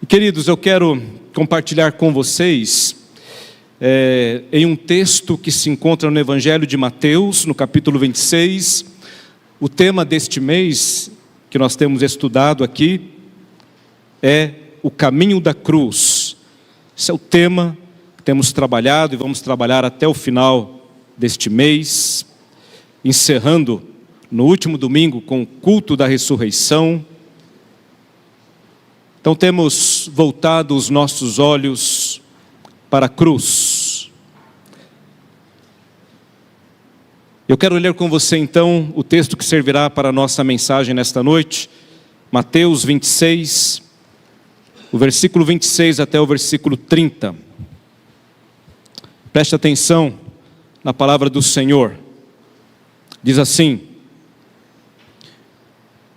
Queridos, eu quero compartilhar com vocês em um texto que se encontra no Evangelho de Mateus, no capítulo 26. O tema deste mês, que nós temos estudado aqui, é o caminho da cruz. Esse é o tema que temos trabalhado e vamos trabalhar até o final deste mês, encerrando no último domingo com o culto da ressurreição. Então temos voltado os nossos olhos para a cruz. Eu quero ler com você então o texto que servirá para a nossa mensagem nesta noite, Mateus 26, o versículo 26 até o versículo 30. Preste atenção na palavra do Senhor. Diz assim: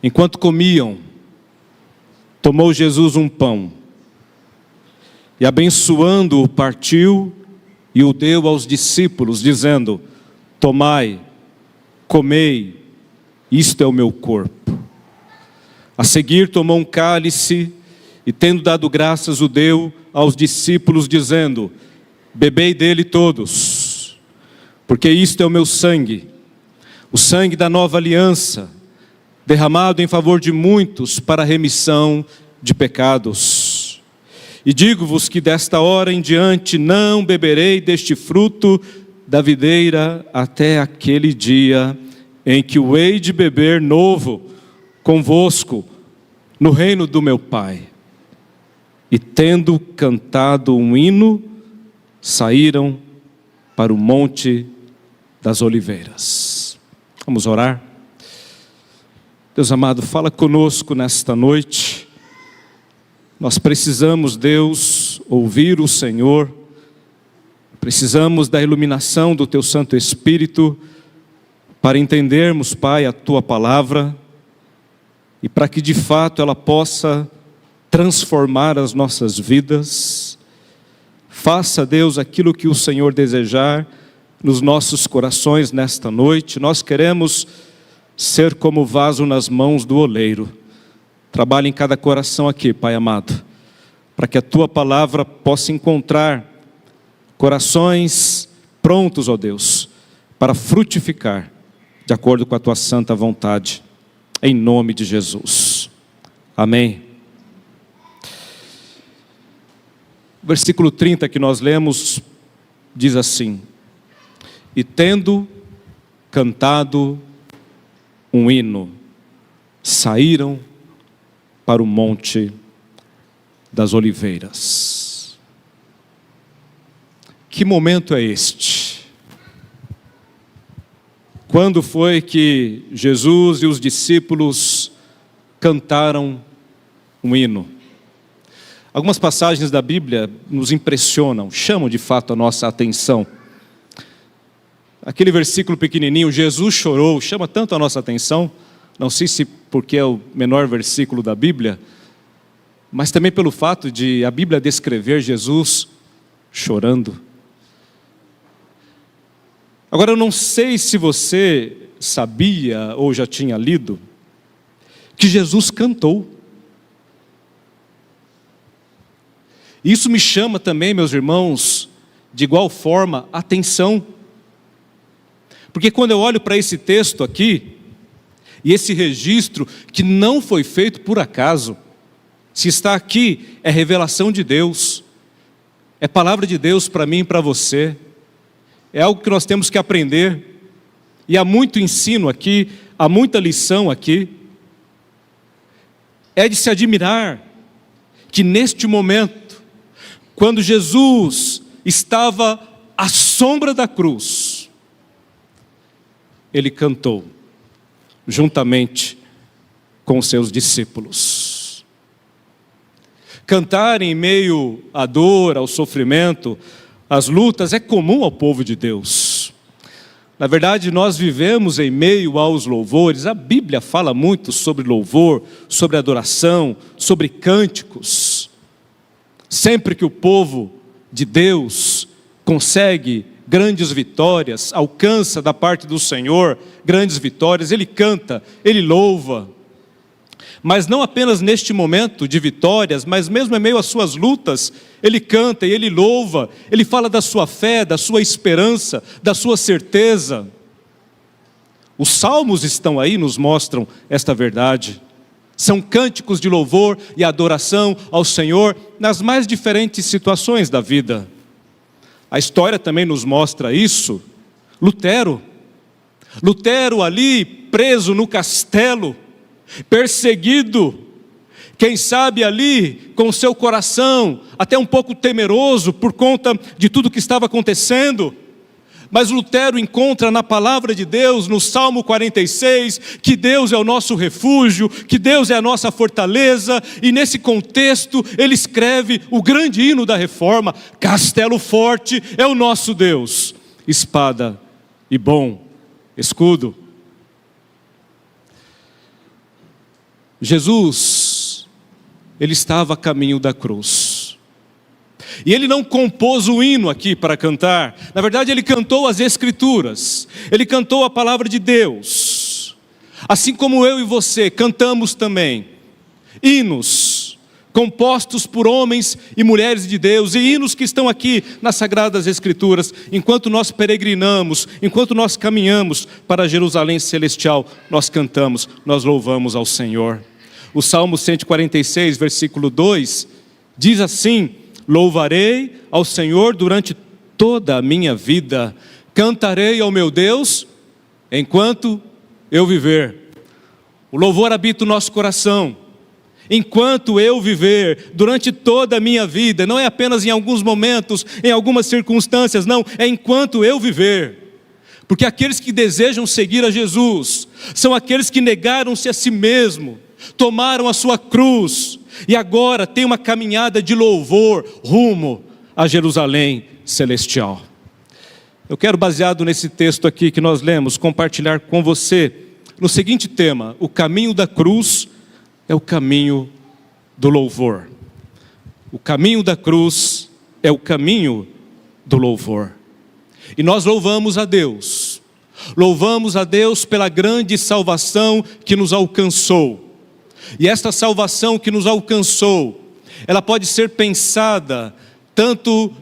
enquanto comiam, tomou Jesus um pão, e abençoando-o, partiu e o deu aos discípulos, dizendo: tomai, comei, isto é o meu corpo. A seguir tomou um cálice, e tendo dado graças, o deu aos discípulos, dizendo: bebei dele todos, porque isto é o meu sangue, o sangue da nova aliança, derramado em favor de muitos para a remissão de pecados. E digo-vos que desta hora em diante não beberei deste fruto da videira até aquele dia em que o hei de beber novo convosco no reino do meu Pai. E tendo cantado um hino, saíram para o Monte das Oliveiras. Vamos orar? Deus amado, fala conosco nesta noite. Nós precisamos, Deus, ouvir o Senhor. Precisamos da iluminação do Teu Santo Espírito para entendermos, Pai, a Tua palavra e para que de fato ela possa transformar as nossas vidas. Faça, Deus, aquilo que o Senhor desejar nos nossos corações nesta noite. Nós queremos ser como vaso nas mãos do oleiro. Trabalhe em cada coração aqui, Pai amado, para que a Tua palavra possa encontrar corações prontos, ó Deus, para frutificar de acordo com a Tua santa vontade, em nome de Jesus. Amém. O versículo 30 que nós lemos diz assim: e tendo cantado um hino, saíram para o Monte das Oliveiras. Que momento é este? Quando foi que Jesus e os discípulos cantaram um hino? Algumas passagens da Bíblia nos impressionam, chamam de fato a nossa atenção. Aquele versículo pequenininho, Jesus chorou, chama tanto a nossa atenção. Não sei se porque é o menor versículo da Bíblia, mas também pelo fato de a Bíblia descrever Jesus chorando. Agora eu não sei se você sabia ou já tinha lido que Jesus cantou. Isso me chama também, meus irmãos, de igual forma, atenção. Porque quando eu olho para esse texto aqui, e esse registro que não foi feito por acaso, se está aqui, é revelação de Deus, é palavra de Deus para mim e para você, é algo que nós temos que aprender, e há muito ensino aqui, há muita lição aqui. É de se admirar que neste momento, quando Jesus estava à sombra da cruz, Ele cantou, juntamente com os seus discípulos. Cantar em meio à dor, ao sofrimento, às lutas, é comum ao povo de Deus. Na verdade, nós vivemos em meio aos louvores. A Bíblia fala muito sobre louvor, sobre adoração, sobre cânticos. Sempre que o povo de Deus consegue grandes vitórias, alcança da parte do Senhor grandes vitórias, ele canta, ele louva. Mas não apenas neste momento de vitórias, mas mesmo em meio às suas lutas, ele canta e ele louva, ele fala da sua fé, da sua esperança, da sua certeza. Os salmos estão aí, nos mostram esta verdade. São cânticos de louvor e adoração ao Senhor nas mais diferentes situações da vida. A história também nos mostra isso. Lutero ali preso no castelo, perseguido, quem sabe ali com seu coração até um pouco temeroso por conta de tudo que estava acontecendo. Mas Lutero encontra na palavra de Deus, no Salmo 46, que Deus é o nosso refúgio, que Deus é a nossa fortaleza, e nesse contexto ele escreve o grande hino da reforma: castelo forte é o nosso Deus, espada e bom escudo. Jesus, ele estava a caminho da cruz. E ele não compôs o hino aqui para cantar. Na verdade, ele cantou as Escrituras. Ele cantou a palavra de Deus. Assim como eu e você cantamos também hinos compostos por homens e mulheres de Deus, e hinos que estão aqui nas Sagradas Escrituras. Enquanto nós peregrinamos, enquanto nós caminhamos para Jerusalém Celestial, nós cantamos, nós louvamos ao Senhor. O Salmo 146, versículo 2, diz assim: louvarei ao Senhor durante toda a minha vida, cantarei ao meu Deus enquanto eu viver. O louvor habita o nosso coração. Enquanto eu viver, durante toda a minha vida, não é apenas em alguns momentos, em algumas circunstâncias, não, é enquanto eu viver. Porque aqueles que desejam seguir a Jesus, são aqueles que negaram-se a si mesmo, tomaram a sua cruz, e agora tem uma caminhada de louvor rumo a Jerusalém Celestial. Eu quero, baseado nesse texto aqui que nós lemos, compartilhar com você no seguinte tema: o caminho da cruz é o caminho do louvor. O caminho da cruz é o caminho do louvor. E nós louvamos a Deus pela grande salvação que nos alcançou. E esta salvação que nos alcançou, ela pode ser pensada tanto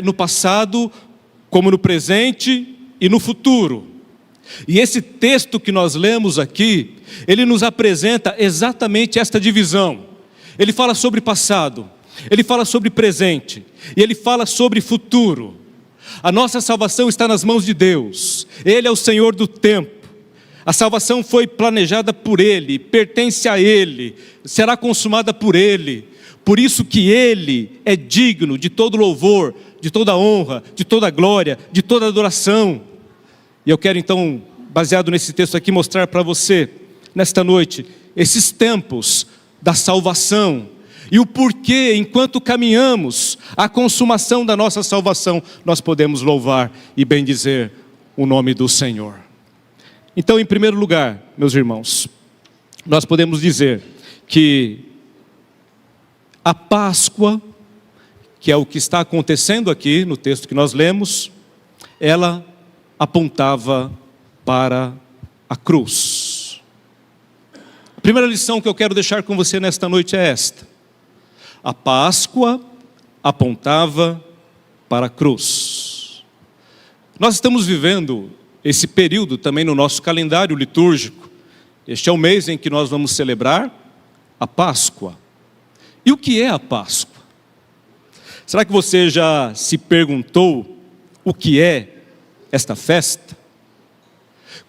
no passado, como no presente e no futuro. E esse texto que nós lemos aqui, ele nos apresenta exatamente esta divisão. Ele fala sobre passado, ele fala sobre presente, e ele fala sobre futuro. A nossa salvação está nas mãos de Deus, Ele é o Senhor do tempo. A salvação foi planejada por Ele, pertence a Ele, será consumada por Ele. Por isso que Ele é digno de todo louvor, de toda honra, de toda glória, de toda adoração. E eu quero então, baseado nesse texto aqui, mostrar para você, nesta noite, esses tempos da salvação e o porquê, enquanto caminhamos a consumação da nossa salvação, nós podemos louvar e bendizer o nome do Senhor. Então, em primeiro lugar, meus irmãos, nós podemos dizer que a Páscoa, que é o que está acontecendo aqui no texto que nós lemos, ela apontava para a cruz. A primeira lição que eu quero deixar com você nesta noite é esta: a Páscoa apontava para a cruz. Nós estamos vivendo esse período também no nosso calendário litúrgico. Este é o mês em que nós vamos celebrar a Páscoa. E o que é a Páscoa? Será que você já se perguntou o que é esta festa?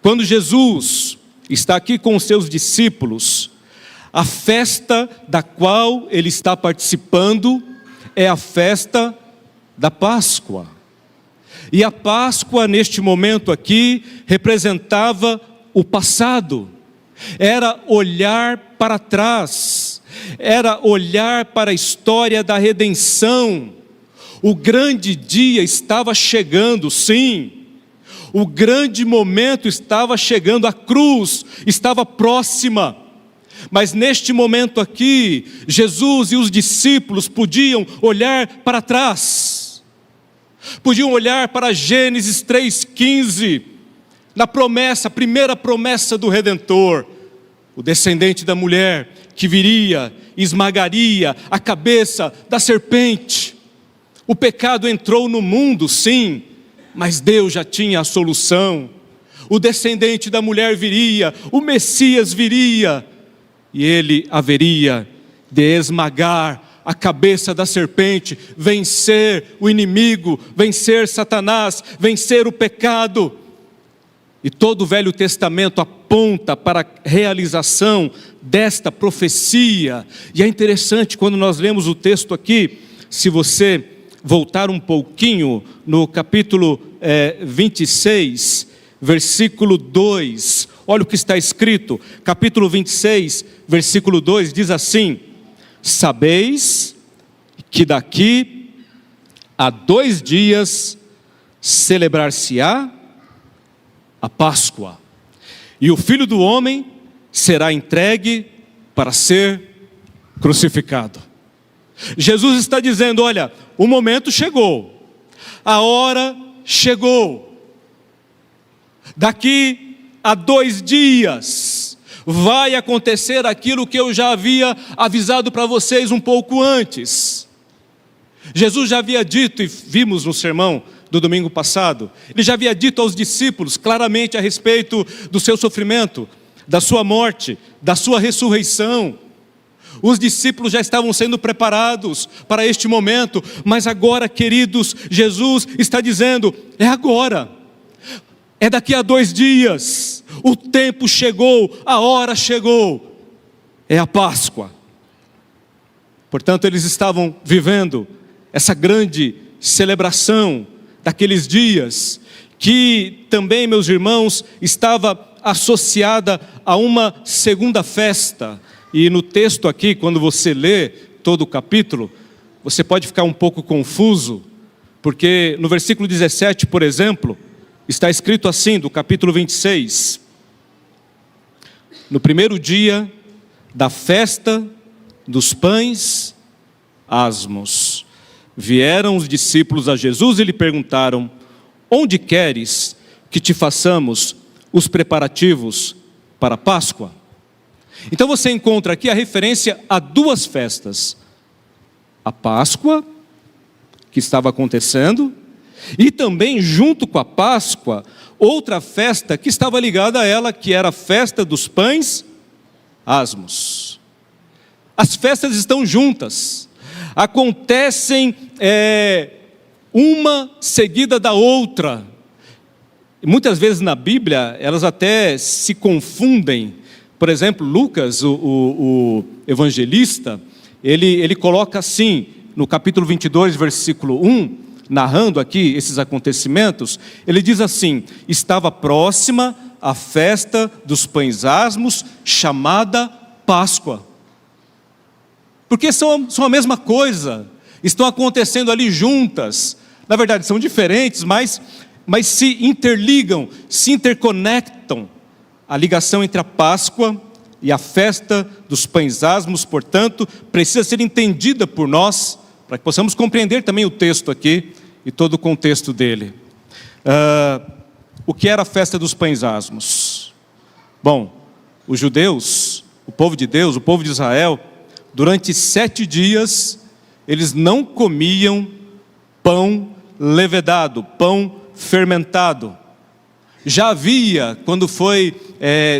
Quando Jesus está aqui com os seus discípulos, a festa da qual ele está participando é a festa da Páscoa. E a Páscoa, neste momento aqui, representava o passado. Era olhar para trás, era olhar para a história da redenção. O grande dia estava chegando, sim. O grande momento estava chegando, a cruz estava próxima. Mas neste momento aqui, Jesus e os discípulos podiam olhar para trás. Podiam olhar para Gênesis 3,15, na promessa, a primeira promessa do Redentor, o descendente da mulher, que viria e esmagaria a cabeça da serpente. O pecado entrou no mundo, sim, mas Deus já tinha a solução. O descendente da mulher viria, o Messias viria, e ele haveria de esmagar a cabeça da serpente, vencer o inimigo, vencer Satanás, vencer o pecado. E todo o Velho Testamento aponta para a realização desta profecia. E é interessante quando nós lemos o texto aqui, se você voltar um pouquinho no capítulo 26, versículo 2, olha o que está escrito, capítulo 26, versículo 2, diz assim: sabeis que daqui a 2 dias celebrar-se-á a Páscoa, e o Filho do Homem será entregue para ser crucificado. Jesus está dizendo: olha, o momento chegou, a hora chegou, daqui a 2 dias vai acontecer aquilo que eu já havia avisado para vocês um pouco antes. Jesus já havia dito, e vimos no sermão do domingo passado, ele já havia dito aos discípulos claramente a respeito do seu sofrimento, da sua morte, da sua ressurreição. Os discípulos já estavam sendo preparados para este momento, mas agora, queridos, Jesus está dizendo: é agora, é daqui a 2 dias, o tempo chegou, a hora chegou, é a Páscoa. Portanto, eles estavam vivendo essa grande celebração daqueles dias, que também, meus irmãos, estava associada a uma segunda festa. E no texto aqui, quando você lê todo o capítulo, você pode ficar um pouco confuso, porque no versículo 17, por exemplo, está escrito assim, do capítulo 26: no primeiro dia da festa dos pães asmos, vieram os discípulos a Jesus e lhe perguntaram: onde queres que te façamos os preparativos para a Páscoa? Então você encontra aqui a referência a 2 festas: a Páscoa, que estava acontecendo, e também junto com a Páscoa, outra festa que estava ligada a ela, que era a festa dos pães asmos. As festas estão juntas, acontecem uma seguida da outra. E muitas vezes na Bíblia elas até se confundem. Por exemplo, Lucas, o evangelista, ele coloca assim, no capítulo 22, versículo 1, narrando aqui esses acontecimentos, ele diz assim: estava próxima a festa dos pães asmos, chamada Páscoa. Porque são a mesma coisa, estão acontecendo ali juntas. Na verdade são diferentes, mas se interligam, se interconectam. A ligação entre a Páscoa e a festa dos pães asmos, portanto, precisa ser entendida por nós, para que possamos compreender também o texto aqui e todo o contexto dele. O que era a festa dos pães asmos? Bom, os judeus, o povo de Deus, o povo de Israel, durante 7 dias, eles não comiam pão levedado, pão fermentado. Já havia, quando foi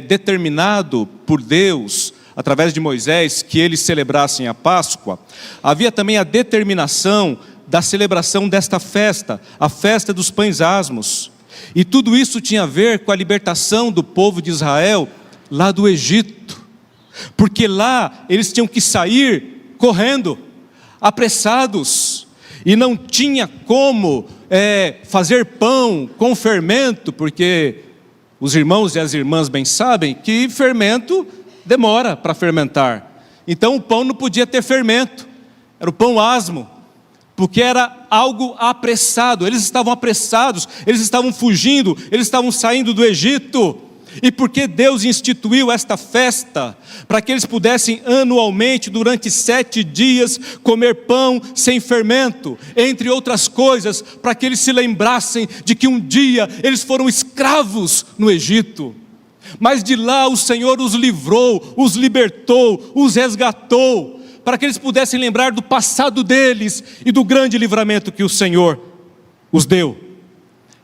determinado por Deus, através de Moisés, que eles celebrassem a Páscoa, havia também a determinação da celebração desta festa, a festa dos pães asmos. E tudo isso tinha a ver com a libertação do povo de Israel lá do Egito, porque lá eles tinham que sair correndo, apressados, e não tinha como fazer pão com fermento, porque os irmãos e as irmãs bem sabem que fermento demora para fermentar. Então o pão não podia ter fermento, era o pão asmo, porque era algo apressado. Eles estavam apressados, eles estavam fugindo, eles estavam saindo do Egito. E porque Deus instituiu esta festa, para que eles pudessem anualmente, durante 7 dias, comer pão sem fermento, entre outras coisas, para que eles se lembrassem de que um dia eles foram escravos no Egito. Mas de lá o Senhor os livrou, os libertou, os resgatou, para que eles pudessem lembrar do passado deles e do grande livramento que o Senhor os deu.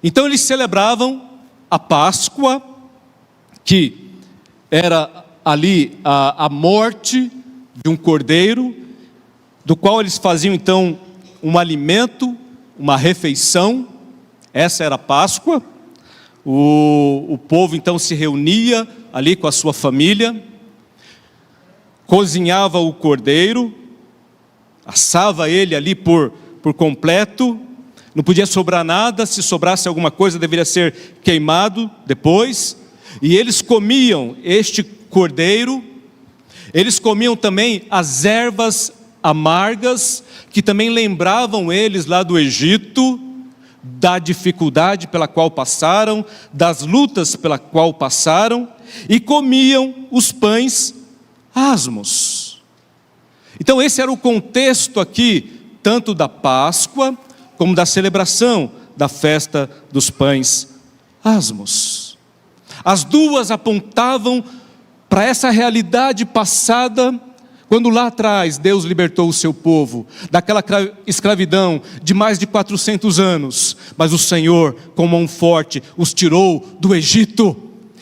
Então eles celebravam a Páscoa, que era ali a morte de um cordeiro, do qual eles faziam então um alimento, uma refeição. Essa era a Páscoa. O povo então se reunia ali com a sua família, cozinhava o cordeiro, assava ele ali por completo, não podia sobrar nada, se sobrasse alguma coisa deveria ser queimado depois, e eles comiam este cordeiro, eles comiam também as ervas amargas, que também lembravam eles lá do Egito, da dificuldade pela qual passaram, das lutas pela qual passaram, e comiam os pães asmos. Então esse era o contexto aqui, tanto da Páscoa, como da celebração da festa dos pães asmos. As duas apontavam para essa realidade passada, quando lá atrás Deus libertou o seu povo daquela escravidão de mais de 400 anos, mas o Senhor, com mão forte, os tirou do Egito.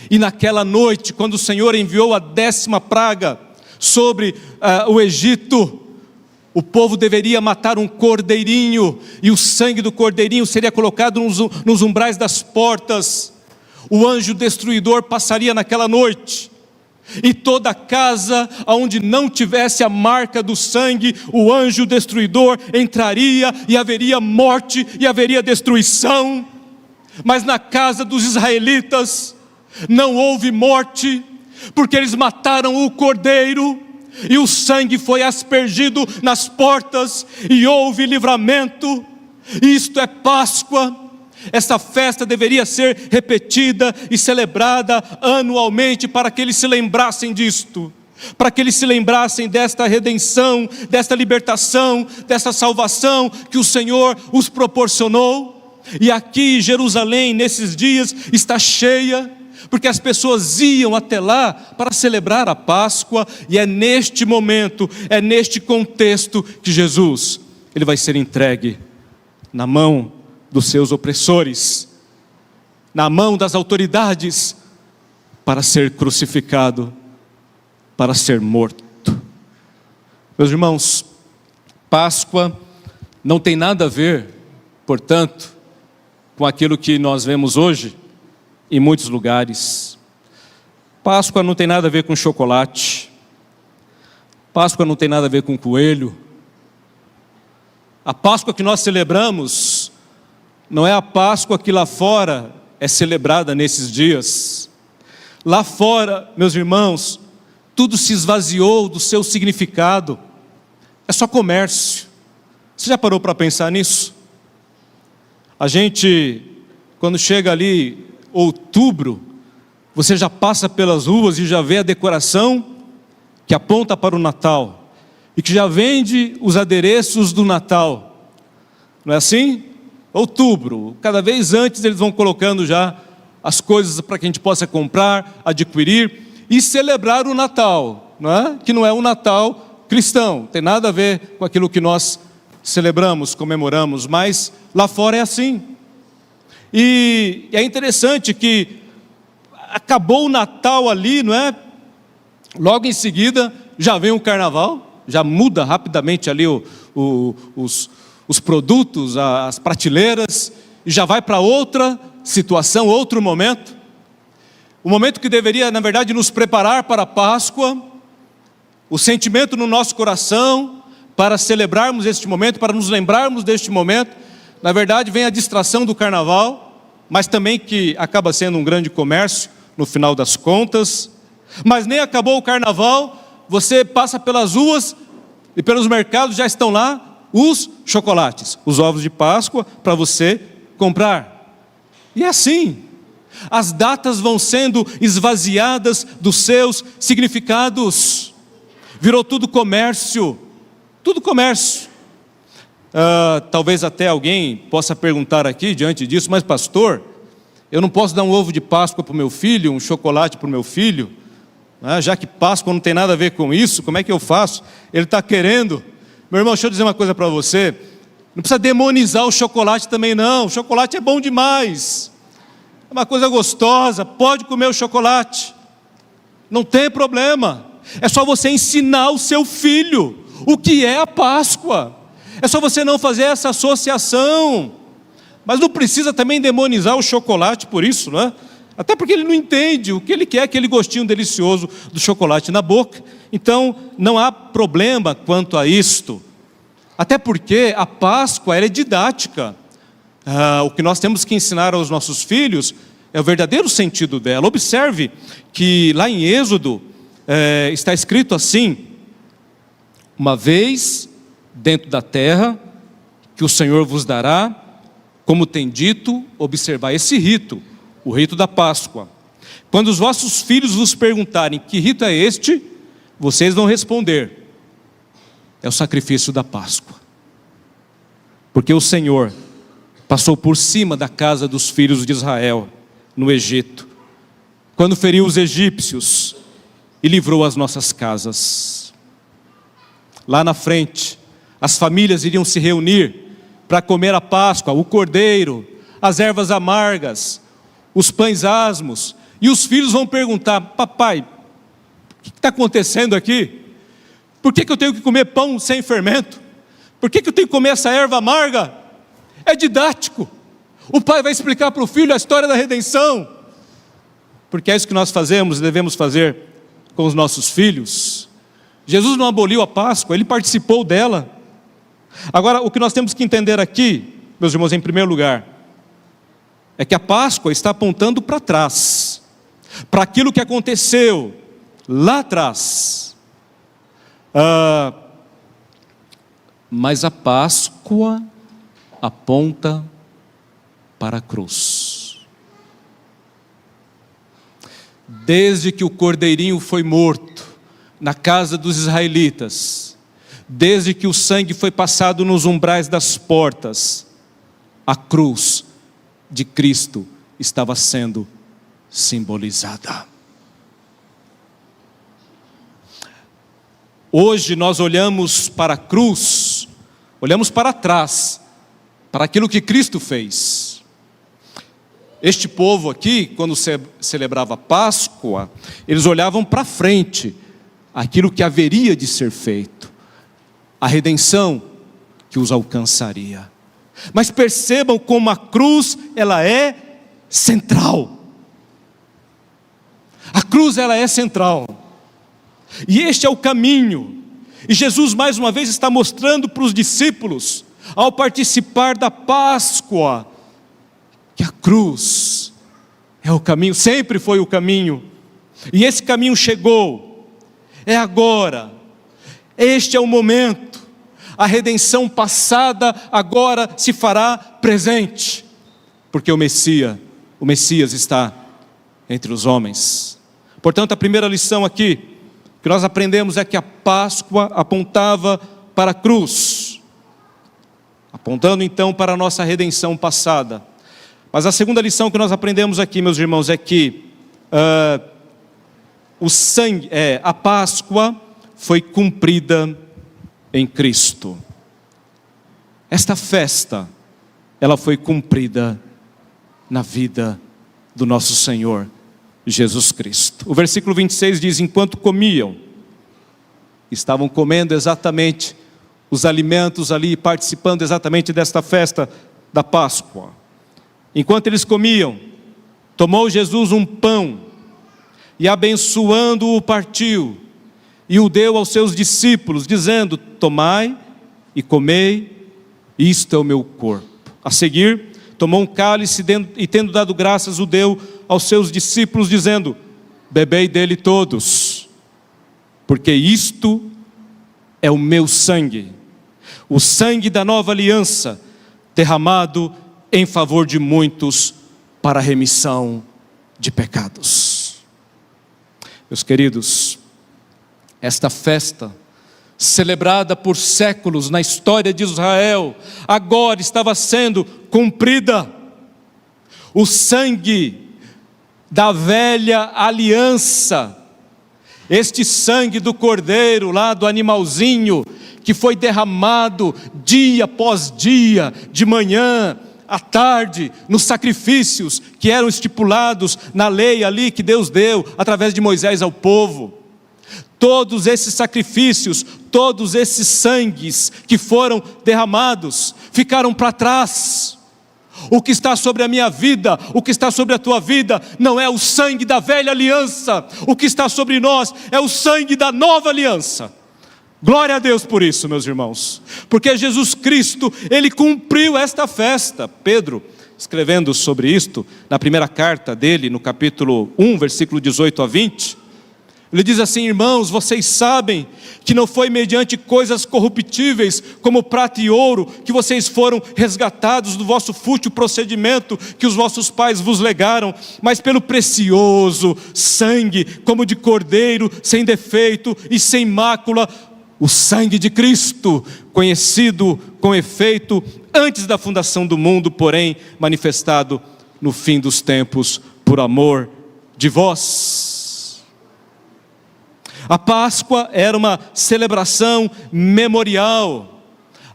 E naquela noite, quando o Senhor enviou a 10ª praga sobre o Egito, o povo deveria matar um cordeirinho, e o sangue do cordeirinho seria colocado nos umbrais das portas. O anjo destruidor passaria naquela noite, e toda casa onde não tivesse a marca do sangue, o anjo destruidor entraria, e haveria morte e haveria destruição. Mas na casa dos israelitas não houve morte, porque eles mataram o cordeiro, e o sangue foi aspergido nas portas, e houve livramento. Isto é Páscoa. Esta festa deveria ser repetida e celebrada anualmente, para que eles se lembrassem disto, para que eles se lembrassem desta redenção, desta libertação, desta salvação que o Senhor os proporcionou. E aqui Jerusalém nesses dias está cheia, porque as pessoas iam até lá para celebrar a Páscoa, e é neste momento, é neste contexto que Jesus, ele vai ser entregue na mão dos seus opressores, na mão das autoridades, para ser crucificado, para ser morto. Meus irmãos, Páscoa não tem nada a ver, portanto, com aquilo que nós vemos hoje em muitos lugares. Páscoa não tem nada a ver com chocolate. Páscoa não tem nada a ver com coelho. A Páscoa que nós celebramos não é a Páscoa que lá fora é celebrada nesses dias. Lá fora, meus irmãos, tudo se esvaziou do seu significado. É só comércio. Você já parou para pensar nisso? A gente, quando chega ali outubro, você já passa pelas ruas e já vê a decoração que aponta para o Natal, e que já vende os adereços do Natal. Não é assim? Outubro, cada vez antes eles vão colocando já as coisas para que a gente possa comprar, adquirir e celebrar o Natal, não é? Que não é um Natal cristão, não tem nada a ver com aquilo que nós celebramos, comemoramos, mas lá fora é assim. E é interessante que acabou o Natal ali, não é? Logo em seguida já vem o Carnaval, já muda rapidamente ali os produtos, as prateleiras, e já vai para outra situação, outro momento. O momento que deveria, na verdade, nos preparar para a Páscoa, o sentimento no nosso coração, para celebrarmos este momento, para nos lembrarmos deste momento. Na verdade, vem a distração do Carnaval, mas também que acaba sendo um grande comércio, no final das contas. Mas nem acabou o Carnaval, você passa pelas ruas e pelos mercados, já estão lá os chocolates, os ovos de Páscoa para você comprar. E é assim, as datas vão sendo esvaziadas dos seus significados. Virou tudo comércio, tudo comércio. Talvez até alguém possa perguntar aqui diante disso, mas pastor, Eu não posso dar um ovo de Páscoa para o meu filho, um chocolate para o meu filho, né? Já que Páscoa não tem nada a ver com isso, como é que eu faço? Ele está querendo. Meu irmão, deixa eu dizer uma coisa para você. Não precisa demonizar o chocolate também não. O chocolate é bom demais. É uma coisa gostosa, pode comer o chocolate. Não tem problema. É só você ensinar o seu filho o que é a Páscoa. É só você não fazer essa associação. Mas não precisa também demonizar o chocolate por isso, não é? Até porque ele não entende o que ele quer, aquele gostinho delicioso do chocolate na boca. Então, não há problema quanto a isto. Até porque a Páscoa ela é didática. O que nós temos que ensinar aos nossos filhos é o verdadeiro sentido dela. Observe que lá em Êxodo está escrito assim: uma vez dentro da terra que o Senhor vos dará, como tem dito, observar esse rito, o rito da Páscoa. Quando os vossos filhos vos perguntarem que rito é este, vocês vão responder: é o sacrifício da Páscoa. Porque o Senhor passou por cima da casa dos filhos de Israel no Egito, quando feriu os egípcios e livrou as nossas casas. Lá na frente, as famílias iriam se reunir para comer a Páscoa, o cordeiro, as ervas amargas, os pães asmos, e os filhos vão perguntar: papai, o que está acontecendo aqui? Por que eu tenho que comer pão sem fermento? Por que eu tenho que comer essa erva amarga? É didático. O pai vai explicar para o filho a história da redenção, porque é isso que nós fazemos e devemos fazer com os nossos filhos. Jesus não aboliu a Páscoa, ele participou dela. Agora, o que nós temos que entender aqui, meus irmãos, em primeiro lugar, é que a Páscoa está apontando para trás, para aquilo que aconteceu lá atrás. Mas a Páscoa aponta para a cruz. Desde que o cordeirinho foi morto na casa dos israelitas, desde que o sangue foi passado nos umbrais das portas, a cruz de Cristo estava sendo simbolizada. Hoje nós olhamos para a cruz, olhamos para trás, para aquilo que Cristo fez. Este povo aqui, quando celebrava a Páscoa, eles olhavam para frente, aquilo que haveria de ser feito, a redenção que os alcançaria. Mas percebam como a cruz, ela é central. A cruz, ela é central. E este é o caminho. E Jesus mais uma vez está mostrando para os discípulos, ao participar da Páscoa, que a cruz é o caminho, sempre foi o caminho. E esse caminho chegou, é agora. Este é o momento. A redenção passada agora se fará presente, porque o Messias está entre os homens. Portanto, a primeira lição aqui que nós aprendemos é que a Páscoa apontava para a cruz, apontando então para a nossa redenção passada. Mas a segunda lição que nós aprendemos aqui, meus irmãos, é que a Páscoa foi cumprida em Cristo. Esta festa, ela foi cumprida na vida do nosso Senhor Jesus Cristo. O versículo 26 diz: enquanto comiam, estavam comendo exatamente os alimentos ali, participando exatamente desta festa da Páscoa. Enquanto eles comiam, tomou Jesus um pão e abençoando-o partiu e o deu aos seus discípulos, dizendo: tomai e comei, isto é o meu corpo. A seguir, tomou um cálice e tendo dado graças, o deu aos seus discípulos, dizendo: bebei dele todos, porque isto é o meu sangue, o sangue da nova aliança, derramado em favor de muitos para a remissão de pecados. Meus queridos, esta festa, celebrada por séculos na história de Israel, agora estava sendo cumprida. o sangue da velha aliança, este sangue do cordeiro lá, do animalzinho, que foi derramado dia após dia, de manhã, à tarde, nos sacrifícios que eram estipulados na lei ali que Deus deu, através de Moisés ao povo. Todos esses sacrifícios, todos esses sangues que foram derramados, ficaram para trás. O que está sobre a minha vida, o que está sobre a tua vida, não é o sangue da velha aliança. O que está sobre nós é o sangue da nova aliança. Glória a Deus por isso, meus irmãos. Porque Jesus Cristo, Ele cumpriu esta festa. Pedro, escrevendo sobre isto, na primeira carta dele, no capítulo 1, versículo 18 a 20, ele diz assim: irmãos, vocês sabem que não foi mediante coisas corruptíveis, como prata e ouro, que vocês foram resgatados do vosso fútil procedimento que os vossos pais vos legaram, mas pelo precioso sangue, como de cordeiro, sem defeito e sem mácula, o sangue de Cristo, conhecido com efeito antes da fundação do mundo, porém manifestado no fim dos tempos, por amor de vós. A Páscoa era uma celebração memorial,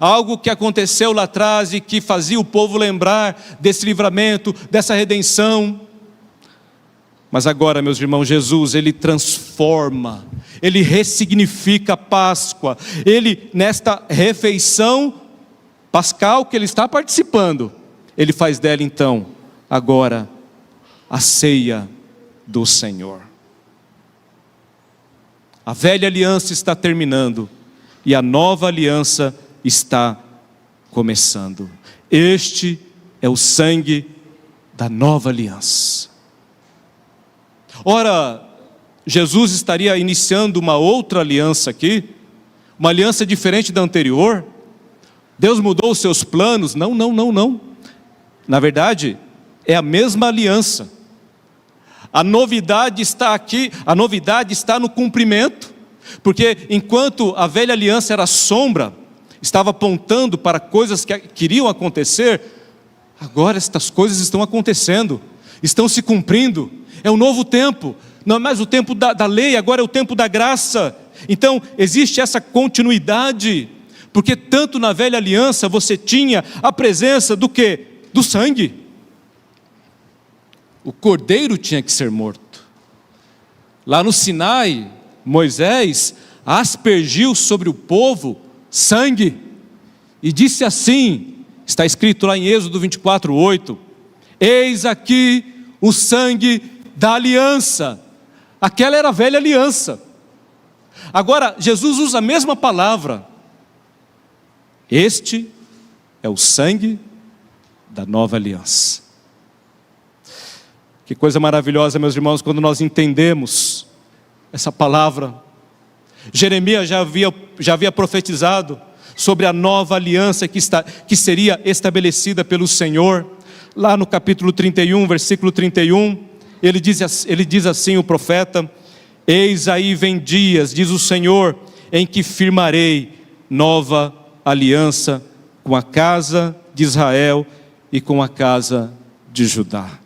algo que aconteceu lá atrás e que fazia o povo lembrar desse livramento, dessa redenção. Mas agora, meus irmãos, Jesus, Ele transforma, Ele ressignifica a Páscoa. Ele, nesta refeição pascal que Ele está participando, Ele faz dela então, agora, a ceia do Senhor. A velha aliança está terminando e a nova aliança está começando. Este é o sangue da nova aliança. Ora, Jesus estaria iniciando uma outra aliança aqui, uma aliança diferente da anterior? Deus mudou os seus planos? Não. Na verdade, é a mesma aliança. A novidade está aqui, a novidade está no cumprimento, porque enquanto a velha aliança era sombra, estava apontando para coisas que iriam acontecer, agora estas coisas estão acontecendo, estão se cumprindo, é um novo tempo, não é mais o tempo da lei, agora é o tempo da graça. Então existe essa continuidade, porque tanto na velha aliança você tinha a presença do quê? Do sangue. O cordeiro tinha que ser morto. Lá no Sinai, Moisés aspergiu sobre o povo sangue, e disse assim, está escrito lá em Êxodo 24:8, eis aqui o sangue da aliança. Aquela era a velha aliança. Agora, Jesus usa a mesma palavra. Este é o sangue da nova aliança. Que coisa maravilhosa, meus irmãos, quando nós entendemos essa palavra. Jeremias já havia profetizado sobre a nova aliança que seria estabelecida pelo Senhor. Lá no capítulo 31, versículo 31, ele diz assim, o profeta: eis aí vem dias, diz o Senhor, em que firmarei nova aliança com a casa de Israel e com a casa de Judá.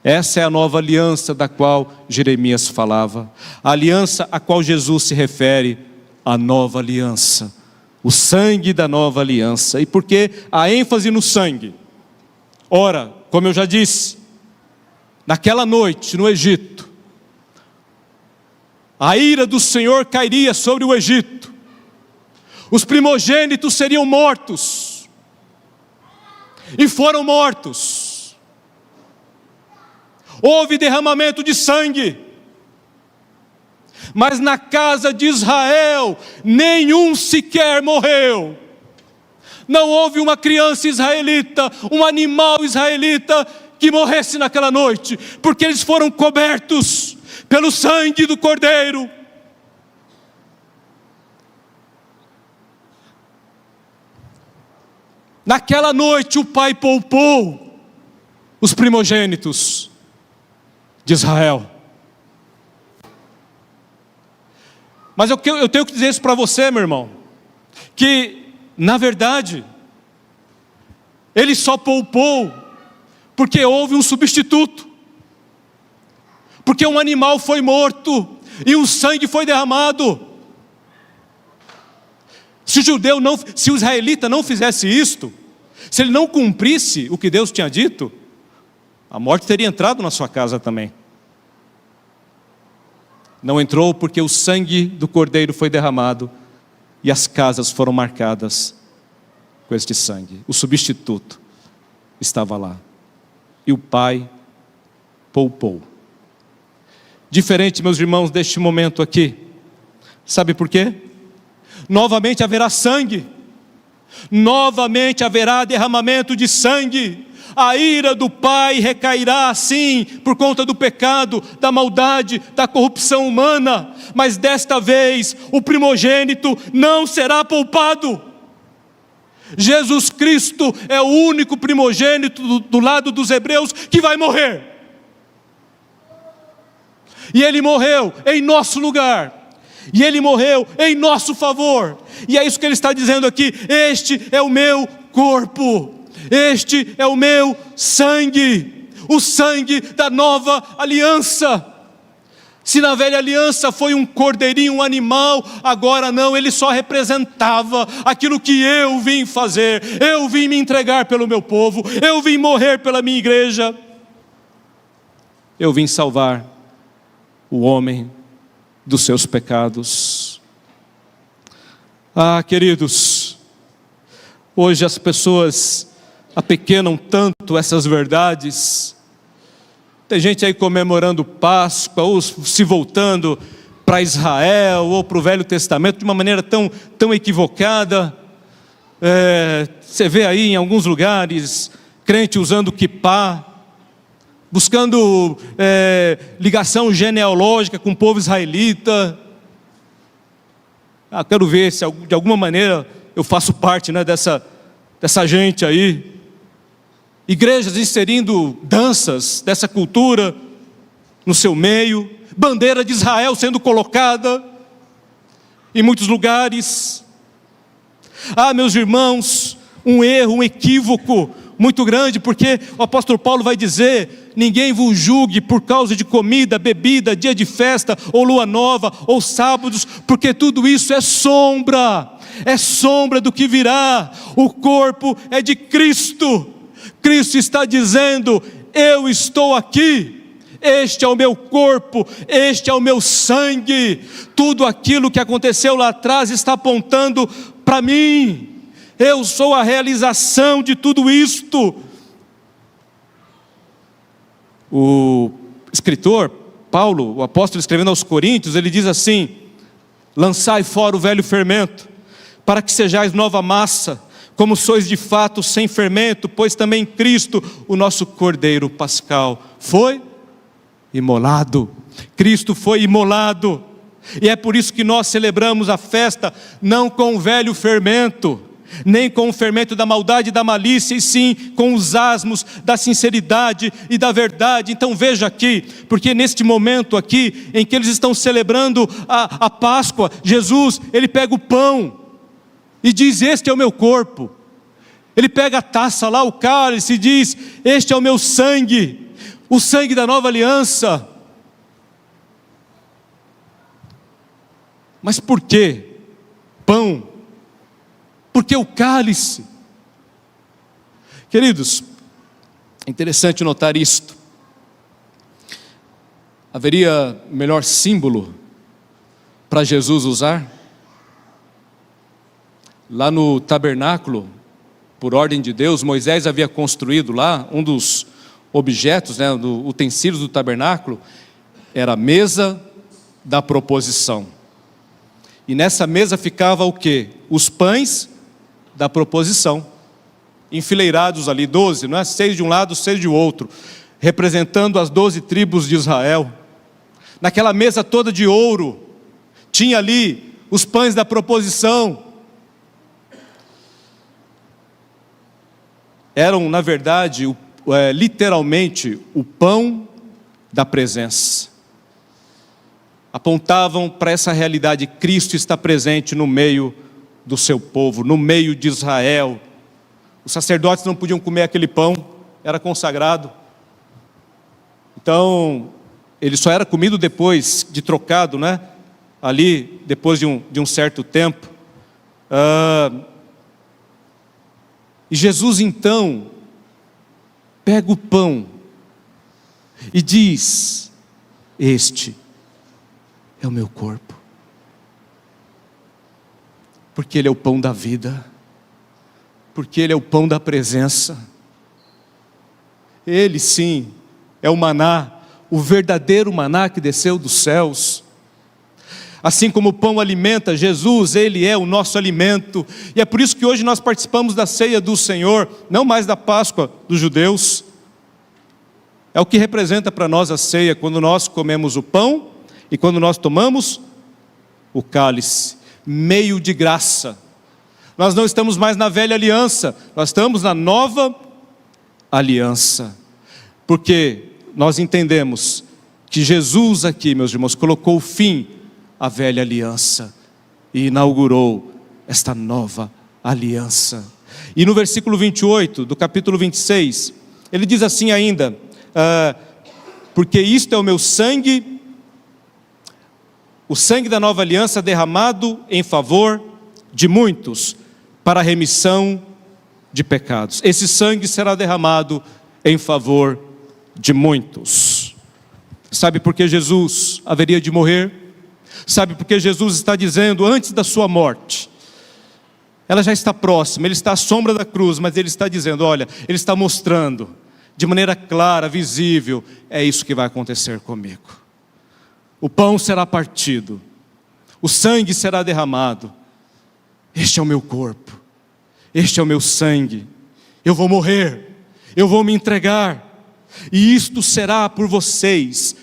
Essa é a nova aliança da qual Jeremias falava. A aliança a qual Jesus se refere, a nova aliança. O sangue da nova aliança. E por que a ênfase no sangue? Ora, como eu já disse, naquela noite no Egito, a ira do Senhor cairia sobre o Egito. Os primogênitos seriam mortos. E foram mortos. Houve derramamento de sangue, mas na casa de Israel, nenhum sequer morreu. Não houve uma criança israelita, um animal israelita que morresse naquela noite, porque eles foram cobertos pelo sangue do Cordeiro. Naquela noite o Pai poupou os primogênitos de Israel. Mas eu tenho que dizer isso para você, meu irmão, que na verdade Ele só poupou Porque houve um substituto. Porque um animal foi morto e o sangue foi derramado. Se o israelita não fizesse isto, se ele não cumprisse o que Deus tinha dito, a morte teria entrado na sua casa também. Não entrou porque o sangue do cordeiro foi derramado e as casas foram marcadas com este sangue. O substituto estava lá e o Pai poupou. Diferente, meus irmãos, deste momento aqui. Sabe por quê? Novamente haverá sangue. Novamente haverá derramamento de sangue. A ira do Pai recairá assim, por conta do pecado, da maldade, da corrupção humana. Mas desta vez, o primogênito não será poupado. Jesus Cristo é o único primogênito do lado dos hebreus que vai morrer. E Ele morreu em nosso lugar. E Ele morreu em nosso favor. E é isso que Ele está dizendo aqui: este é o meu corpo. Este é o meu sangue, o sangue da nova aliança. Se na velha aliança foi um cordeirinho, um animal, agora não, ele só representava aquilo que eu vim fazer. Eu vim me entregar pelo meu povo, eu vim morrer pela minha igreja. Eu vim salvar o homem dos seus pecados. Ah, queridos, hoje as pessoas apequenam tanto essas verdades. Tem gente aí comemorando Páscoa, ou se voltando para Israel, ou para o Velho Testamento, de uma maneira tão equivocada. Você vê aí em alguns lugares, crente usando kippá, buscando ligação genealógica com o povo israelita. Quero ver se de alguma maneira eu faço parte, né, dessa gente aí. Igrejas inserindo danças dessa cultura no seu meio, bandeira de Israel sendo colocada em muitos lugares. Meus irmãos, um erro, um equívoco muito grande, porque o apóstolo Paulo vai dizer: ninguém vos julgue por causa de comida, bebida, dia de festa, ou lua nova, ou sábados, porque tudo isso é sombra do que virá. O corpo é de Cristo. Cristo está dizendo: eu estou aqui, este é o meu corpo, este é o meu sangue. Tudo aquilo que aconteceu lá atrás está apontando para mim. Eu sou a realização de tudo isto. O escritor Paulo, o apóstolo, escrevendo aos Coríntios, ele diz assim: lançai fora o velho fermento, para que sejais nova massa, como sois de fato sem fermento, pois também Cristo, o nosso Cordeiro Pascal, foi imolado. Cristo foi imolado. E é por isso que nós celebramos a festa, não com o velho fermento, nem com o fermento da maldade e da malícia, e sim com os asmos da sinceridade e da verdade. Então veja aqui, porque neste momento aqui, em que eles estão celebrando a Páscoa, Jesus, Ele pega o pão e diz: este é o meu corpo. Ele pega a taça lá, o cálice, e diz: este é o meu sangue, o sangue da nova aliança. Mas por que pão? Por que o cálice? Queridos, é interessante notar isto. Haveria melhor símbolo para Jesus usar? Lá no tabernáculo, por ordem de Deus, Moisés havia construído lá, um dos objetos, utensílios do tabernáculo, era a mesa da proposição. E nessa mesa ficava o quê? Os pães da proposição, enfileirados ali, 12, não é? 6 de um lado, 6 de outro, representando as 12 tribos de Israel. Naquela mesa toda de ouro, tinha ali os pães da proposição. Eram, na verdade, literalmente, o pão da presença. Apontavam para essa realidade: Cristo está presente no meio do seu povo, no meio de Israel. Os sacerdotes não podiam comer aquele pão, era consagrado. Então, ele só era comido depois de trocado, né? Ali, depois de um certo tempo. E Jesus, então, pega o pão e diz: este é o meu corpo. Porque ele é o pão da vida. Porque ele é o pão da presença. Ele sim é o maná, o verdadeiro maná que desceu dos céus. Assim como o pão alimenta, Jesus, ele é o nosso alimento. E é por isso que hoje nós participamos da ceia do Senhor, não mais da Páscoa dos judeus. É o que representa para nós a ceia, quando nós comemos o pão e quando nós tomamos o cálice, meio de graça. Nós não estamos mais na velha aliança, nós estamos na nova aliança. Porque nós entendemos que Jesus aqui, meus irmãos, colocou fim à velha aliança e inaugurou esta nova aliança. E no versículo 28 do capítulo 26, ele diz assim ainda: porque isto é o meu sangue, o sangue da nova aliança derramado em favor de muitos, para a remissão de pecados. Esse sangue será derramado em favor de muitos. Sabe por que Jesus haveria de morrer? Sabe por que Jesus está dizendo antes da sua morte? Ela já está próxima, ele está à sombra da cruz, mas ele está dizendo, olha, ele está mostrando de maneira clara, visível, é isso que vai acontecer comigo. O pão será partido, o sangue será derramado. Este é o meu corpo, este é o meu sangue. Eu vou morrer, eu vou me entregar, e isto será por vocês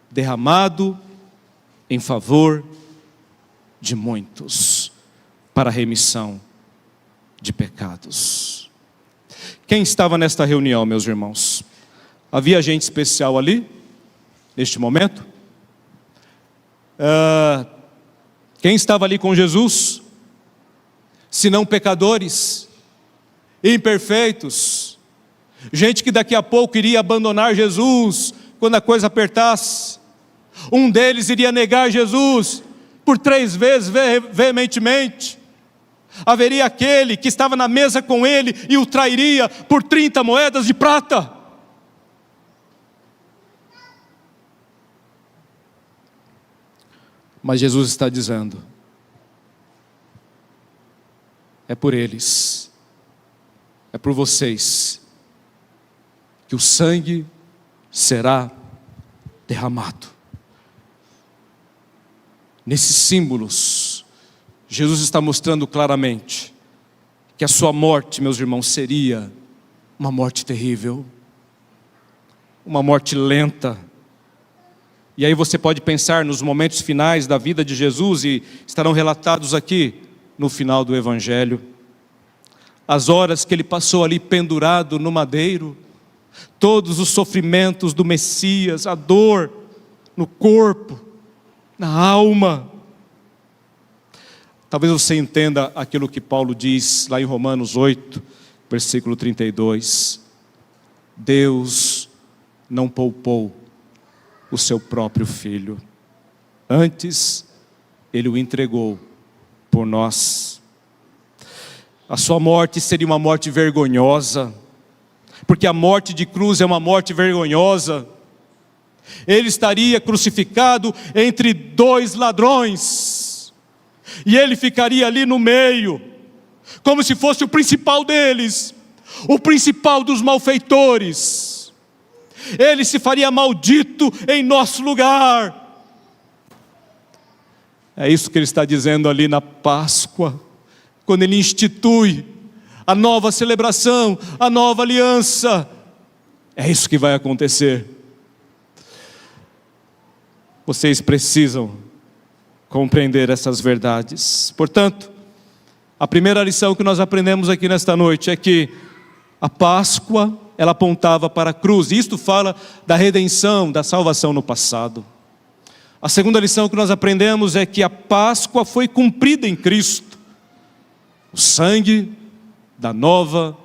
derramado em favor de muitos, para a remissão de pecados. Quem estava nesta reunião, meus irmãos? Havia gente especial ali, neste momento? Quem estava ali com Jesus? Senão pecadores, imperfeitos, gente que daqui a pouco iria abandonar Jesus, quando a coisa apertasse. Um deles iria negar Jesus, por 3 vezes veementemente. Haveria aquele que estava na mesa com ele, e o trairia por 30 moedas de prata. Mas Jesus está dizendo, é por eles, é por vocês, que o sangue será derramado. Nesses símbolos, Jesus está mostrando claramente que a sua morte, meus irmãos, seria uma morte terrível, uma morte lenta. E aí você pode pensar nos momentos finais da vida de Jesus, e estarão relatados aqui no final do Evangelho. As horas que ele passou ali pendurado no madeiro, todos os sofrimentos do Messias, a dor no corpo, na alma. Talvez você entenda aquilo que Paulo diz lá em Romanos 8, versículo 32. Deus não poupou o seu próprio Filho, antes Ele o entregou por nós. A sua morte seria uma morte vergonhosa, porque a morte de cruz é uma morte vergonhosa. Ele estaria crucificado entre 2 ladrões, e ele ficaria ali no meio, como se fosse o principal deles, o principal dos malfeitores. Ele se faria maldito em nosso lugar. É isso que ele está dizendo ali na Páscoa, quando ele institui a nova celebração, a nova aliança. É isso que vai acontecer. Vocês precisam compreender essas verdades. Portanto, a primeira lição que nós aprendemos aqui nesta noite é que a Páscoa, ela apontava para a cruz. E isto fala da redenção, da salvação no passado. A segunda lição que nós aprendemos é que a Páscoa foi cumprida em Cristo. O sangue da nova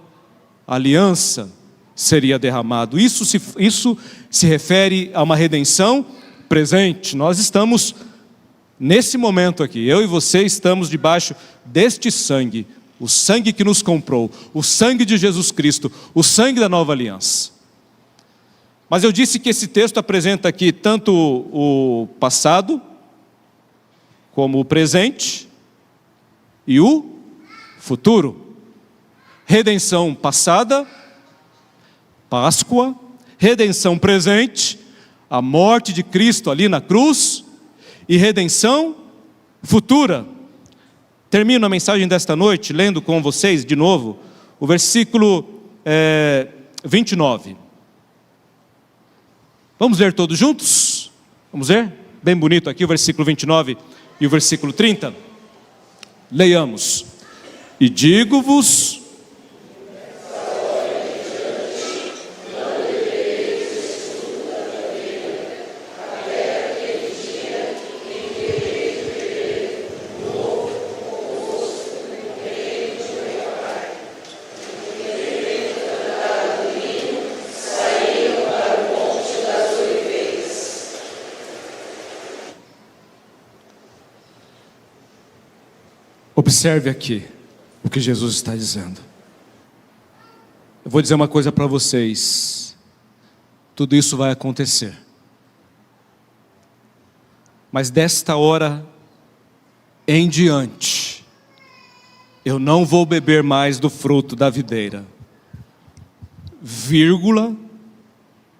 aliança seria derramado. Isso se refere a uma redenção presente. Nós estamos nesse momento aqui, eu e você estamos debaixo deste sangue, o sangue que nos comprou, o sangue de Jesus Cristo, o sangue da nova aliança. Mas eu disse que esse texto apresenta aqui tanto o passado, como o presente e o futuro. Redenção passada, Páscoa, redenção presente, a morte de Cristo ali na cruz, e redenção futura. Termino a mensagem desta noite lendo com vocês de novo o versículo 29. Vamos ler todos juntos? Vamos ler? Bem bonito aqui o versículo 29 e o versículo 30. Leiamos. E digo-vos: observe aqui o que Jesus está dizendo. Eu vou dizer uma coisa para vocês: tudo isso vai acontecer, mas desta hora em diante, eu não vou beber mais do fruto da videira, vírgula,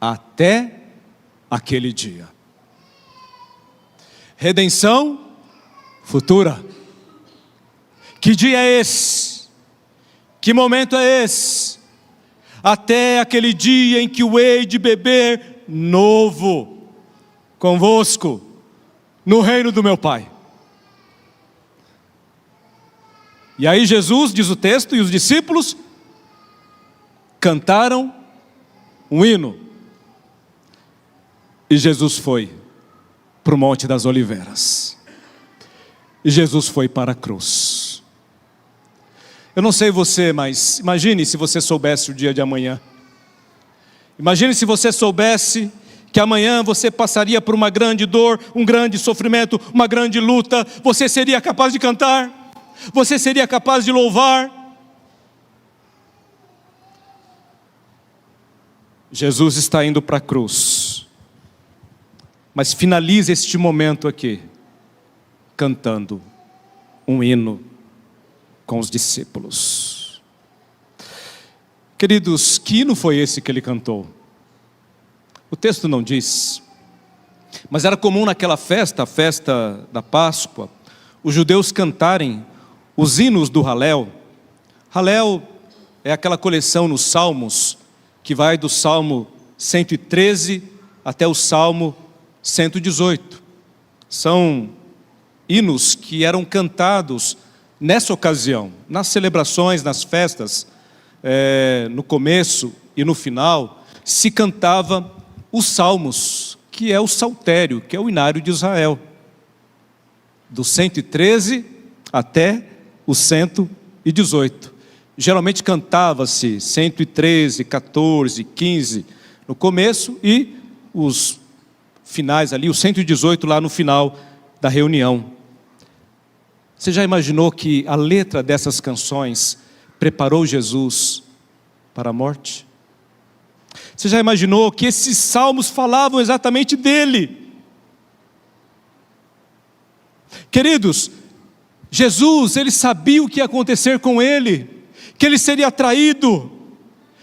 até aquele dia. Redenção futura. Que dia é esse? Que momento é esse? Até aquele dia em que eu hei de beber novo convosco no reino do meu Pai. E aí Jesus, diz o texto, e os discípulos cantaram um hino. E Jesus foi para o Monte das Oliveiras. E Jesus foi para a cruz. Eu não sei você, mas imagine se você soubesse o dia de amanhã. Imagine se você soubesse que amanhã você passaria por uma grande dor, um grande sofrimento, uma grande luta. Você seria capaz de cantar? Você seria capaz de louvar? Jesus está indo para a cruz, mas finaliza este momento aqui cantando um hino com os discípulos. Queridos, que hino foi esse que ele cantou? O texto não diz, mas era comum naquela festa, a festa da Páscoa, os judeus cantarem os hinos do Halel. Halel é aquela coleção nos Salmos, que vai do Salmo 113 até o Salmo 118. São hinos que eram cantados nessa ocasião, nas celebrações, nas festas, no começo e no final, se cantava os salmos, que é o saltério, que é o inário de Israel, do 113 até o 118. Geralmente cantava-se 113, 14, 15 no começo e os finais ali, o 118 lá no final da reunião. Você já imaginou que a letra dessas canções preparou Jesus para a morte? Você já imaginou que esses salmos falavam exatamente dele? Queridos, Jesus, ele sabia o que ia acontecer com ele, que ele seria traído,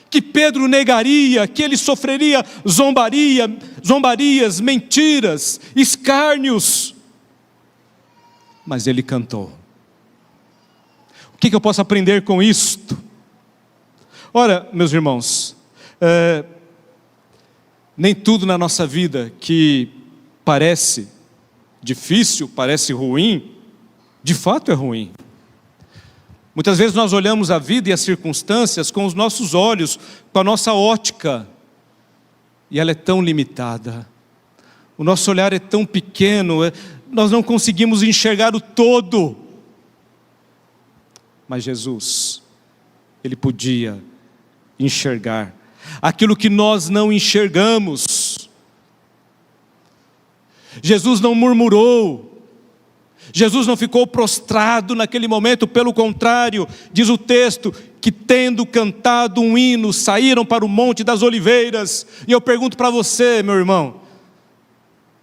que Pedro negaria, que ele sofreria zombarias, mentiras, escárnios. Mas ele cantou. O que eu posso aprender com isto? Ora, meus irmãos, nem tudo na nossa vida que parece difícil, parece ruim, de fato é ruim. Muitas vezes nós olhamos a vida e as circunstâncias com os nossos olhos, com a nossa ótica, e ela é tão limitada. O nosso olhar é tão pequeno, nós não conseguimos enxergar o todo. Mas Jesus, ele podia enxergar, aquilo que nós não enxergamos. Jesus não murmurou, Jesus não ficou prostrado naquele momento, pelo contrário, diz o texto, que tendo cantado um hino, saíram para o Monte das Oliveiras. E eu pergunto para você, meu irmão,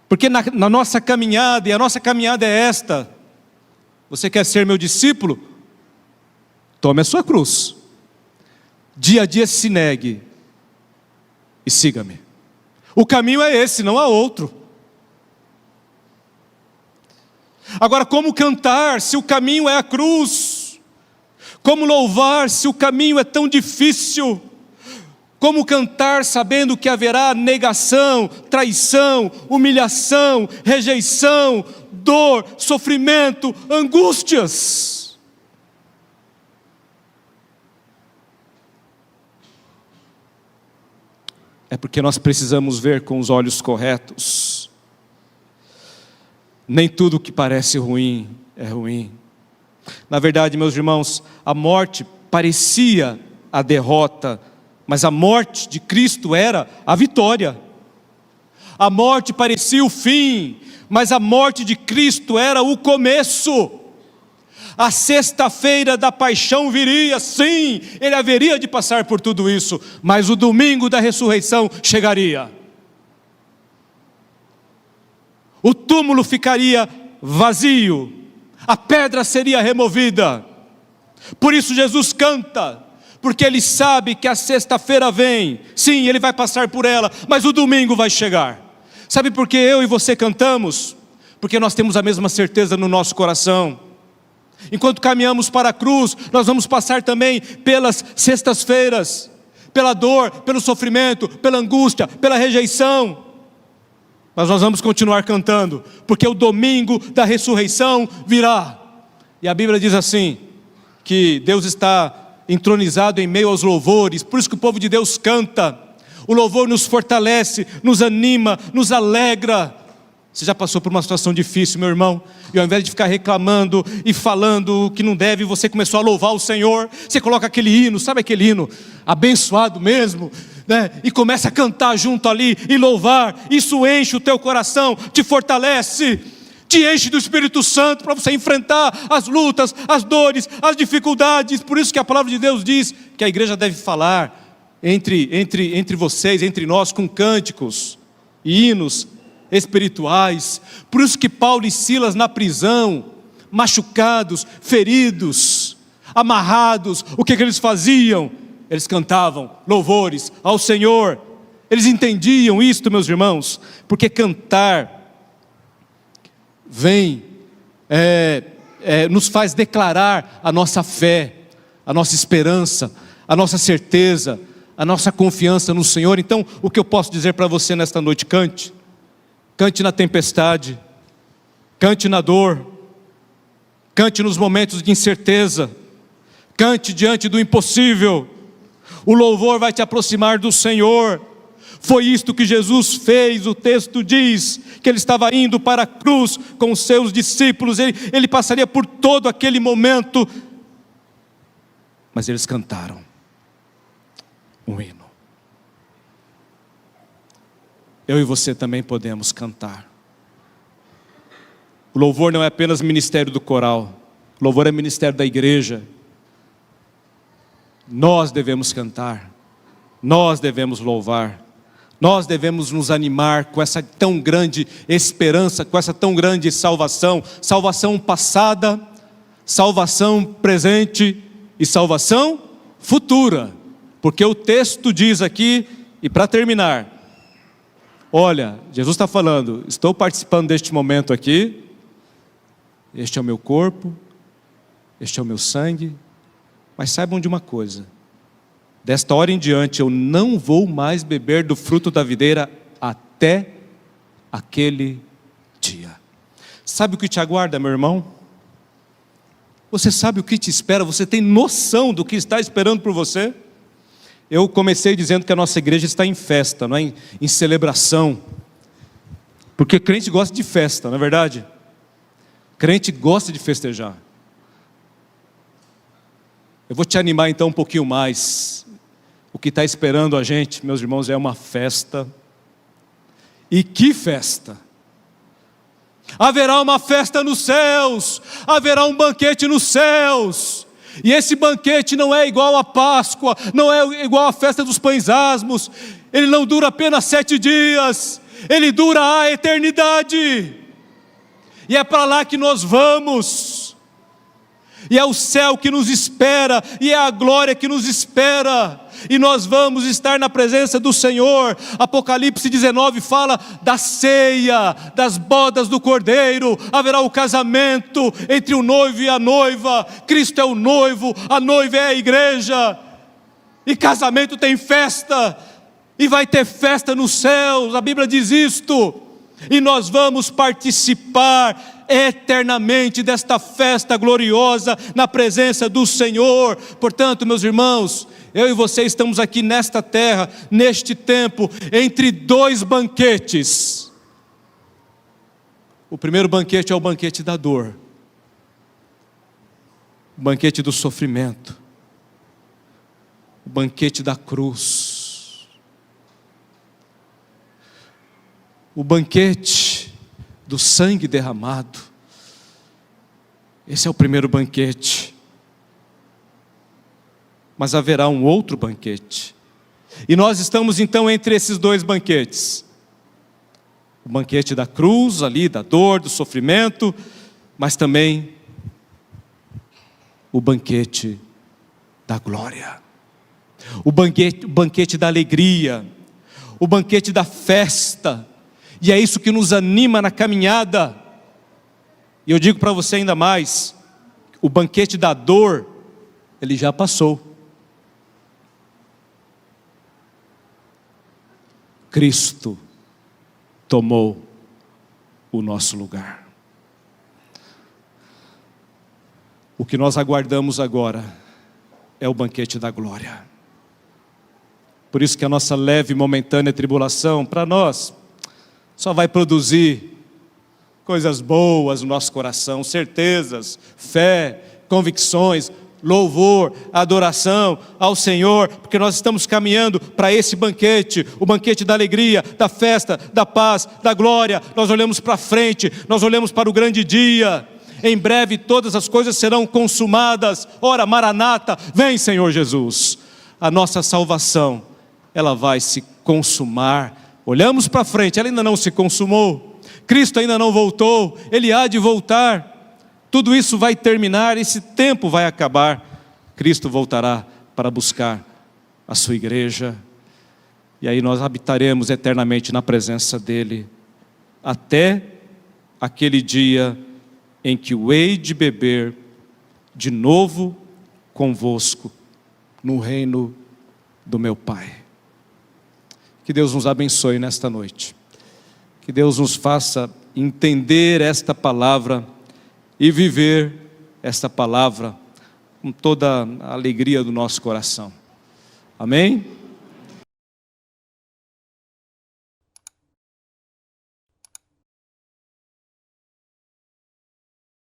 porque na nossa caminhada, e a nossa caminhada é esta: você quer ser meu discípulo? Tome a sua cruz, dia a dia se negue e siga-me. O caminho é esse, não há outro. Agora, como cantar se o caminho é a cruz? Como louvar se o caminho é tão difícil? Como cantar sabendo que haverá negação, traição, humilhação, rejeição, dor, sofrimento, angústias? É porque nós precisamos ver com os olhos corretos. Nem tudo que parece ruim é ruim. Na verdade, meus irmãos, a morte parecia a derrota, mas a morte de Cristo era a vitória. A morte parecia o fim, mas a morte de Cristo era o começo. A sexta-feira da paixão viria, sim, ele haveria de passar por tudo isso, mas o domingo da ressurreição chegaria. O túmulo ficaria vazio, a pedra seria removida. Por isso Jesus canta, porque ele sabe que a sexta-feira vem, sim, ele vai passar por ela, mas o domingo vai chegar. Sabe por que eu e você cantamos? Porque nós temos a mesma certeza no nosso coração. Enquanto caminhamos para a cruz, nós vamos passar também pelas sextas-feiras, pela dor, pelo sofrimento, pela angústia, pela rejeição. Mas nós vamos continuar cantando, porque o domingo da ressurreição virá. E a Bíblia diz assim, que Deus está entronizado em meio aos louvores, por isso que o povo de Deus canta. O louvor nos fortalece, nos anima, nos alegra. Você já passou por uma situação difícil, meu irmão, e ao invés de ficar reclamando e falando o que não deve, você começou a louvar o Senhor. Você coloca aquele hino, sabe aquele hino abençoado mesmo, né? E começa a cantar junto ali e louvar. Isso enche o teu coração, te fortalece, te enche do Espírito Santo para você enfrentar as lutas, as dores, as dificuldades. Por isso que a palavra de Deus diz que a igreja deve falar entre vocês, entre nós, com cânticos e hinos espirituais. Por isso que Paulo e Silas na prisão, machucados, feridos, amarrados, o que eles faziam? Eles cantavam louvores ao Senhor. Eles entendiam isto, meus irmãos, porque cantar nos faz declarar a nossa fé, a nossa esperança, a nossa certeza, a nossa confiança no Senhor. Então, o que eu posso dizer para você nesta noite? Cante. Cante na tempestade, cante na dor, cante nos momentos de incerteza, cante diante do impossível. O louvor vai te aproximar do Senhor. Foi isto que Jesus fez. O texto diz que ele estava indo para a cruz com os seus discípulos, ele passaria por todo aquele momento, mas eles cantaram um hino. Eu e você também podemos cantar. O louvor não é apenas ministério do coral, o louvor é ministério da igreja. Nós devemos cantar, nós devemos louvar, nós devemos nos animar com essa tão grande esperança, com essa tão grande salvação. Salvação passada, salvação presente e salvação futura. Porque o texto diz aqui, e para terminar, olha, Jesus está falando, estou participando deste momento aqui, este é o meu corpo, este é o meu sangue, mas saibam de uma coisa, desta hora em diante eu não vou mais beber do fruto da videira até aquele dia. Sabe o que te aguarda, meu irmão? Você sabe o que te espera? Você tem noção do que está esperando por você? Eu comecei dizendo que a nossa igreja está em festa, não é em celebração. Porque crente gosta de festa, não é verdade? Crente gosta de festejar. Eu vou te animar então um pouquinho mais. O que está esperando a gente, meus irmãos, é uma festa. E que festa! Haverá uma festa nos céus, haverá um banquete nos céus. E esse banquete não é igual à Páscoa, não é igual à festa dos pães asmos. Ele não dura apenas 7 dias, ele dura a eternidade. E é para lá que nós vamos. E é o céu que nos espera, e é a glória que nos espera. E nós vamos estar na presença do Senhor. Apocalipse 19 fala da ceia, das bodas do Cordeiro. Haverá o casamento entre o noivo e a noiva. Cristo é o noivo, a noiva é a igreja. E casamento tem festa, e vai ter festa nos céus, a Bíblia diz isto. E nós vamos participar eternamente desta festa gloriosa na presença do Senhor. Portanto, meus irmãos, eu e você estamos aqui nesta terra, neste tempo, entre 2 banquetes. O primeiro banquete é o banquete da dor, o banquete do sofrimento, o banquete da cruz, o banquete do sangue derramado. Esse é o primeiro banquete. Mas haverá um outro banquete. E nós estamos então entre esses 2 banquetes. O banquete da cruz, ali, da dor, do sofrimento, mas também o banquete da glória. O banquete da alegria, o banquete da festa. E é isso que nos anima na caminhada. E eu digo para você ainda mais, o banquete da dor, ele já passou. Cristo tomou o nosso lugar. O que nós aguardamos agora é o banquete da glória. Por isso que a nossa leve e momentânea tribulação, para nós, só vai produzir coisas boas no nosso coração, certezas, fé, convicções, louvor, adoração ao Senhor, porque nós estamos caminhando para esse banquete, o banquete da alegria, da festa, da paz, da glória. Nós olhamos para frente, nós olhamos para o grande dia. Em breve todas as coisas serão consumadas. Ora, Maranata, vem Senhor Jesus. A nossa salvação, ela vai se consumar. Olhamos para frente, ela ainda não se consumou. Cristo ainda não voltou, Ele há de voltar. Tudo isso vai terminar, esse tempo vai acabar. Cristo voltará para buscar a sua igreja. E aí nós habitaremos eternamente na presença dEle. Até aquele dia em que eu hei de beber de novo convosco no reino do meu Pai. Que Deus nos abençoe nesta noite. Que Deus nos faça entender esta palavra e viver esta palavra com toda a alegria do nosso coração. Amém?